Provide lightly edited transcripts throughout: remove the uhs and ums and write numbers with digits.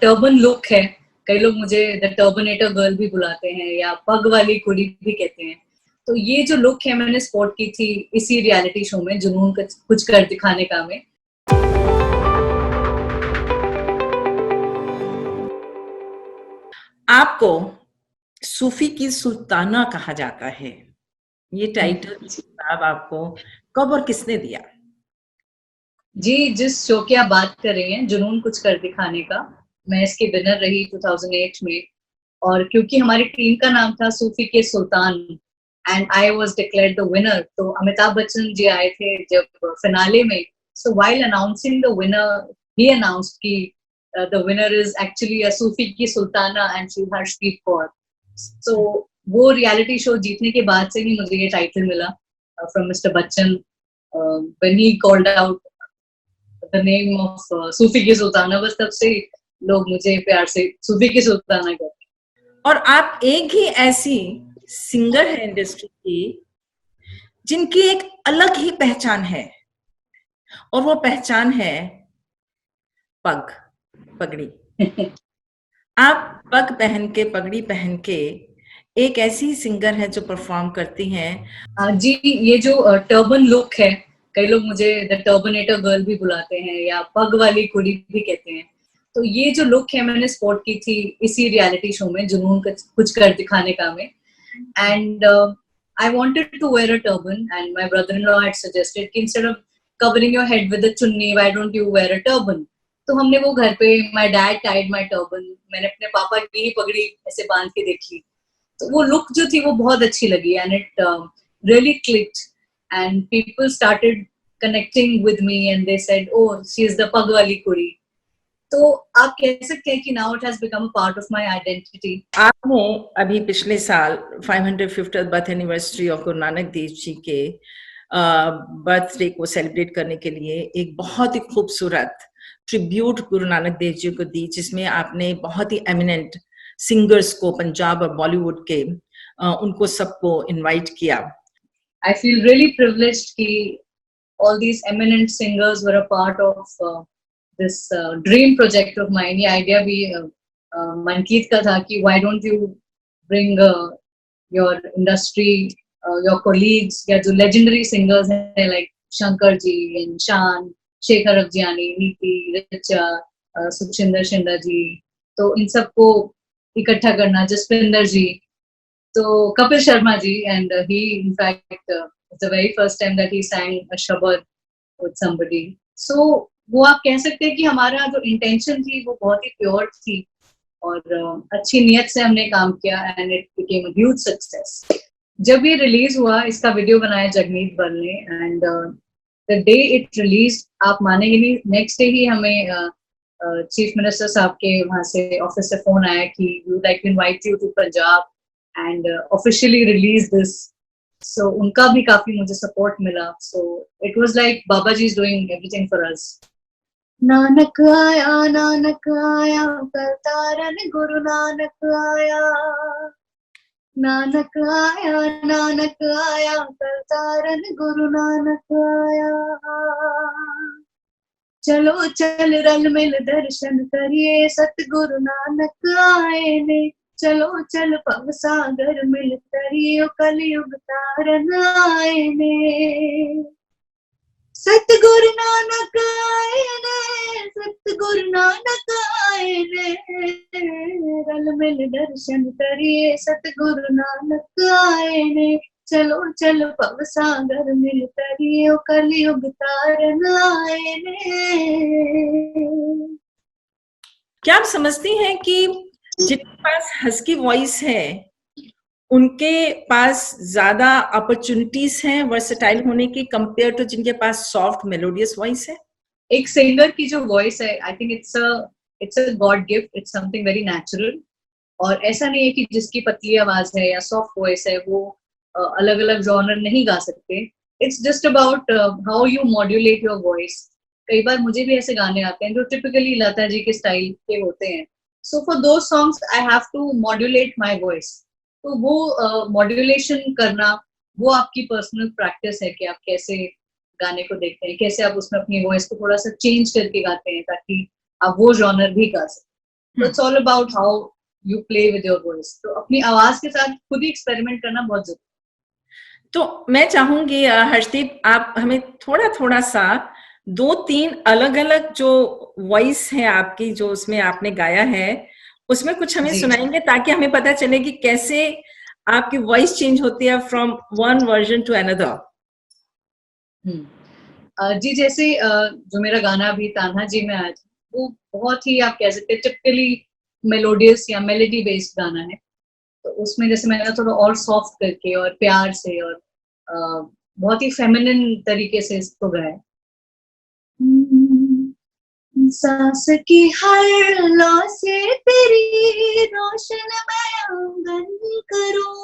Turban look है। कई लोग मुझे द टर्बनेटर गर्ल भी बुलाते हैं या पग वाली कुड़ी भी कहते हैं। तो ये जो लुक है मैंने स्पॉट की थी इसी रियलिटी शो में, जुनून कुछ कर दिखाने का में। आपको सूफी की सुल्ताना कहा जाता है। ये टाइटल किताब आपको कब और किसने दिया? जी, जिस शो की आप बात कर रही हैं, जुनून कुछ कर दिखाने का, मैं इसकी विनर रही 2008 में। और क्योंकि हमारी टीम का नाम था Sufi ke Sultan and I was declared the winner, तो अमिताभ बच्चन जी आए थे जब फिनाले में। So while announcing the winner, he announced कि the winner is actually a Sufi ki Sultana and she has speak for. So वो रियलिटी शो जीतने के बाद से ही मुझे ये टाइटल मिला from mister Bachchan when he called out the name of Sufi ki Sultana. बस तब से लोग मुझे प्यार से सूफी की सुल्ताना कहते हैं। और आप एक ही ऐसी सिंगर है इंडस्ट्री की जिनकी एक अलग ही पहचान है, और वो पहचान है पगड़ी। आप पग पहन के, पगड़ी पहन के एक ऐसी सिंगर है जो परफॉर्म करती हैं। जी, ये जो टर्बन लुक है, कई लोग मुझे द टर्बनेटर गर्ल भी बुलाते हैं या पग वाली कुड़ी भी कहते हैं। तो ये जो लुक है मैंने स्पॉट की थी इसी रियलिटी शो में, जुनून कुछ कर दिखाने का में। And I wanted to wear a turban and my brother-in-law had suggested कि instead of covering your head with a chunni, why don't you wear a turban? तो हमने वो घर पे, my dad tied my turban, मैंने अपने पापा की पगड़ी ऐसे बांध के देखी। तो वो लुक जो थी वो बहुत अच्छी लगी and it really clicked and people started connecting with me and they said oh she is the पग वाली कुड़ी। तो आप कह सकते हैं कि now it has become a part of my identity. आपने अभी पिछले साल 550th birth anniversary of Guru Nanak Dev ji के बर्थडे को सेलिब्रेट करने के लिए एक बहुत ही खूबसूरत ट्रिब्यूट गुरु नानक देव जी को दी, जिसमें आपने बहुत ही एमिनेंट सिंगर्स को, पंजाब और बॉलीवुड के, उनको सबको इनवाइट किया। I feel really privileged कि all these eminent singers were a part of this dream project of mine. ये idea भी मनकीत का था कि why don't you bring your industry, your colleagues या जो legendary singers हैं like शंकर जी and शान, शेखर अफजानी, नीति, रिचा, सुखविंदर शिंदा जी, तो इन सबको इकट्ठा करना, जसविंदर जी, तो Kapil Sharma ji, and he in fact it's the very first time that he sang a shabad with somebody. So वो आप कह सकते हैं कि हमारा जो इंटेंशन थी वो बहुत ही प्योर थी और अच्छी नीयत से हमने काम किया and it became a huge success. जब ये रिलीज हुआ, इसका वीडियो बनाया जगमीत बल ने and the day it release, आप मानेंगे नहीं, नेक्स्ट डे ही हमें चीफ मिनिस्टर साहब के वहां से ऑफिस से फोन आया कि we would like to invite you to Punjab and officially release this. So उनका भी काफी मुझे support मिला. So it was like Baba ji is doing everything for us. Nanak आया करतारन गुरु नानक आया, नानक आया करतारन गुरु नानक आया। चलो चल रल मिल दर्शन करिए सतगुरु नानक आए ने, चलो चल भव सागर मिल तरियो कलयुग तारन आए ने। सतगुरु नानक आए ने, सतगुरु नानक आए ने, रल मिल दर्शन करिए सतगुरु नानक आए ने, चलो चल भव सागर मिल तरियो कलयुग तारन आए ने। क्या आप समझती हैं कि जिनके पास हस्की वॉइस है उनके पास ज्यादा अपॉर्चुनिटीज हैं वर्सेटाइल होने की, कंपेयर टू जिनके पास सॉफ्ट मेलोडियस वॉइस है? एक सिंगर की जो वॉइस है, I think it's a God gift, it's something very natural. और ऐसा नहीं है कि जिसकी पतली आवाज है या सॉफ्ट वॉइस है वो अलग अलग जॉनर नहीं गा सकते। It's just about how you modulate your voice. कई बार मुझे भी ऐसे गाने आते हैं जो टिपिकली लता जी के स्टाइल के होते हैं, so for those songs I have to modulate my voice. तो वो मॉड्यूलेशन करना वो आपकी पर्सनल प्रैक्टिस है कि आप कैसे गाने को देखते हैं, कैसे आप उसमें अपनी वॉइस को थोड़ा सा चेंज करके गाते हैं ताकि आप वो जॉनर भी गा सकें। तो it's all about how you play with your voice. तो अपनी आवाज के साथ खुद ही एक्सपेरिमेंट करना बहुत जरूरी. तो मैं चाहूंगी हर्षदीप, आप हमें थोड़ा थोड़ा सा 2-3 अलग अलग जो वॉइस है आपकी, जो उसमें आपने गाया है, उसमें कुछ हमें जी. सुनाएंगे ताकि हमें पता चले कि कैसे आपकी वॉइस चेंज होती है from one version to another. जी, जैसे जो मेरा गाना अभी तान्हा जी में आया था, वो बहुत ही आप कह सकते हैं टिपिकली मेलोडियस या मेलोडी बेस्ड गाना है. तो उसमें जैसे मैंने थोड़ा और सॉफ्ट करके और प्यार से और बहुत ही फेमिनिन तरीके से इसको गाया. सांस की हर लौ से तेरी रोशन मैं आंगन करूं,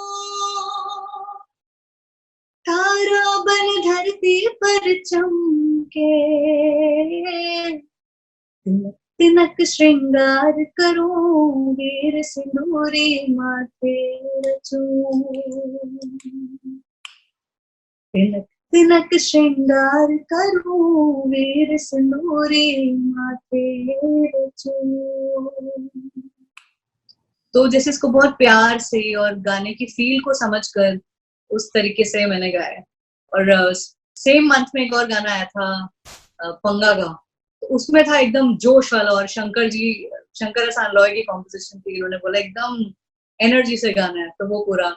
तारा बन धरती पर चमके, तिनक तिनक श्रृंगार करूं, वीर सिंदूरी माथे रचूं. तिनक तिनक श्रृंगार करूं, वीर सिंदूरी माथे रचूं. तो जैसे इसको बहुत प्यार से और गाने की फील को समझकर उस तरीके से मैंने गाया. और सेम मंथ में एक और गाना आया था पंगा का. तो उसमें था एकदम जोश वाला, और शंकर एहसान लॉय की कॉम्पोजिशन थी. उन्होंने बोला एकदम एनर्जी से गाना है. तो वो पूरा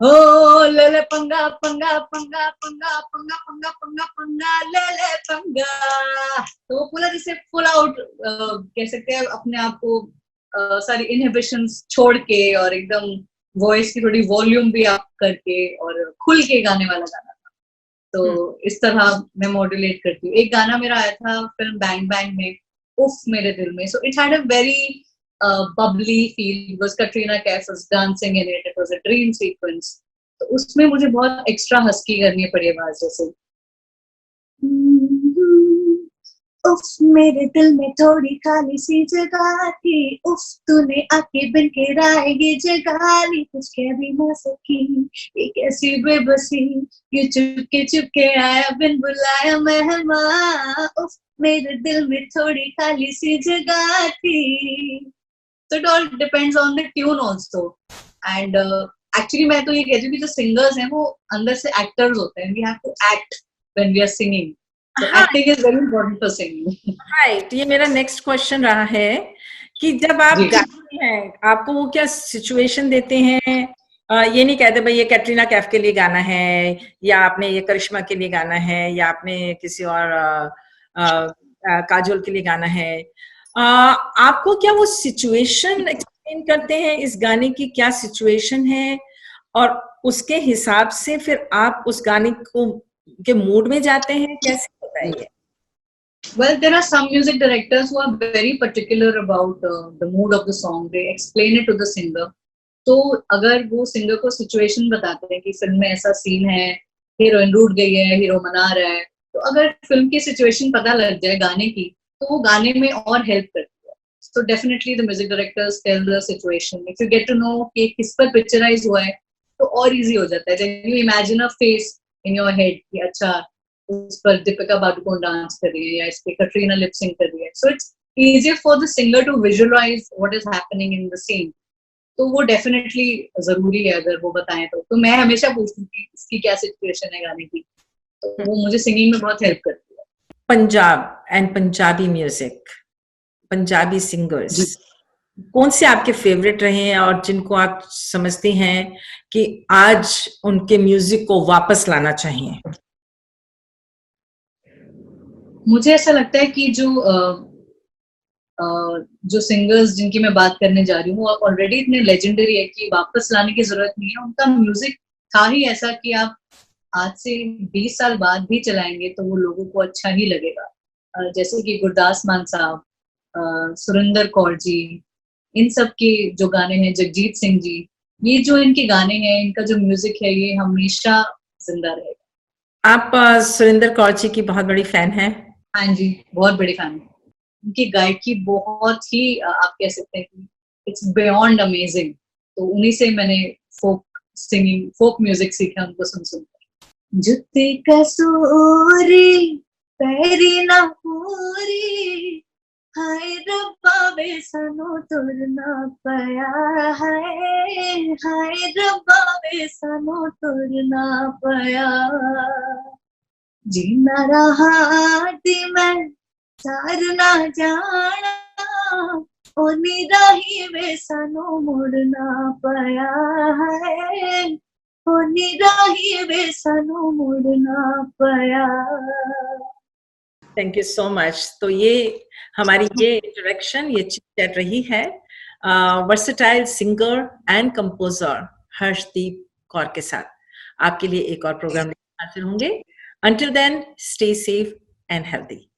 हो ले ले पंगा पंगा पंगा पंगा पंगा पंगा पंगा पंगा ले ले पंगा. तो वो पूरा जैसे फुल आउट कह सकते हैं, अपने आप को सारी इनहिबिशंस छोड़ के और एकदम वॉइस की थोड़ी वॉल्यूम भी अप करके और खुल के गाने वाला गाना था. तो इस तरह मैं मॉड्यूलेट करती हूँ. एक गाना मेरा आया था फिल्म बैंग बैंग में, उफ मेरे दिल में. So it had a very bubbly feel because Katrina Kaif was dancing in it. It was a dream sequence. तो उसमें मुझे बहुत एक्स्ट्रा हस्की करनी पड़ी आवाज जैसे. उफ मेरे दिल में थोड़ी खाली सी जगह थी, उफ तूने आके बिन के रायगी जगा ली, कुछ कह भी ना सकी ये कैसी बेबसी, ये चुपके आया बिन बुलाया मेहमान, उफ मेरे दिल में थोड़ी खाली सी जगह थी. So it all depends on the tune also. And actually मैं तो ये कहती हूँ कि जो singers हैं वो अंदर से actors होते हैं. We have to act when we are singing. So acting is very important for singing. Right, ये मेरा नेक्स्ट क्वेश्चन रहा है कि जब आप गाते हैं, आपको वो क्या सिचुएशन देते हैं? ये नहीं कहते भाई ये कैटरीना कैफ के लिए गाना है, या आपने ये करिश्मा के लिए गाना है, या आपने किसी और काजोल के लिए गाना है. आपको क्या वो सिचुएशन एक्सप्लेन करते हैं, इस गाने की क्या सिचुएशन है, और उसके हिसाब से फिर आप उस गाने को के मूड में जाते हैं? कैसे होता है ये? Well, there are some music directors who are very particular about the mood of the song. They explain it to the singer. तो अगर वो सिंगर को सिचुएशन बताते हैं कि फिल्म में ऐसा सीन है, हीरोइन रूठ गई है, हीरो मना रहा है, तो अगर फिल्म की सिचुएशन पता लग जाए गाने की, तो वो गाने में और हेल्प करती है. So definitely the music directors tell the situation. If you get to know कि किस पर पिक्चराइज हुआ है, तो और इजी हो जाता है. Then you imagine a face in your head कि अच्छा उस पर दीपिका पादुकोण डांस कर रही है या इस पे कटरीना लिप सिंक कर रही है. So it's easier for the singer to visualize what is happening in the scene. तो वो डेफिनेटली जरूरी है अगर वो बताएं तो मैं हमेशा पूछती हूँ कि इसकी क्या सिचुएशन है गाने की. तो वो मुझे सिंगिंग में बहुत हेल्प करती है. Punjab and Punjabi music, Punjabi singers कौन से आपके फेवरेट रहे हैं और जिनको आप समझते हैं कि आज उनके म्यूजिक को वापस लाना चाहिए? मुझे ऐसा लगता है कि जो सिंगर्स जिनकी मैं बात करने जा रही हूँ वो ऑलरेडी इतने लेजेंडरी है कि वापस लाने की जरूरत नहीं है. उनका म्यूजिक था ही ऐसा कि आप आज से 20 साल बाद भी चलाएंगे तो वो लोगों को अच्छा ही लगेगा. जैसे कि गुरदास मान साहब, सुरिंदर कौर जी, इन सब के जो गाने हैं, जगजीत सिंह जी, ये जो इनके गाने हैं, इनका जो म्यूजिक है, ये हमेशा जिंदा रहेगा. आप सुरिंदर कौर जी की बहुत बड़ी फैन हैं? हाँ जी, बहुत बड़ी फैन. उनकी गायकी बहुत ही आप कह सकते हैं कि इट्स बियॉन्ड अमेजिंग. तो उन्हीं से मैंने फोक म्यूजिक सीखा उनको सुन. जुत्ती कसूरी पैरी ना पूरी, हाय रब्बा वे सानू तुरना पया हाय रब्बा वे सानू तुरना पया जीना रहा दी मैं सारना जाना ओनी राही वे सानू मुड़ना पया है ओनी राही वे सानू मुड़ना पया। Thank you so much. तो ये हमारी ये इंटरेक्शन, ये चिट-चैट रही है versatile singer and composer Harshdeep Kaur के साथ। आपके लिए एक और प्रोग्राम हाजिर होंगे। Until then, stay safe and healthy.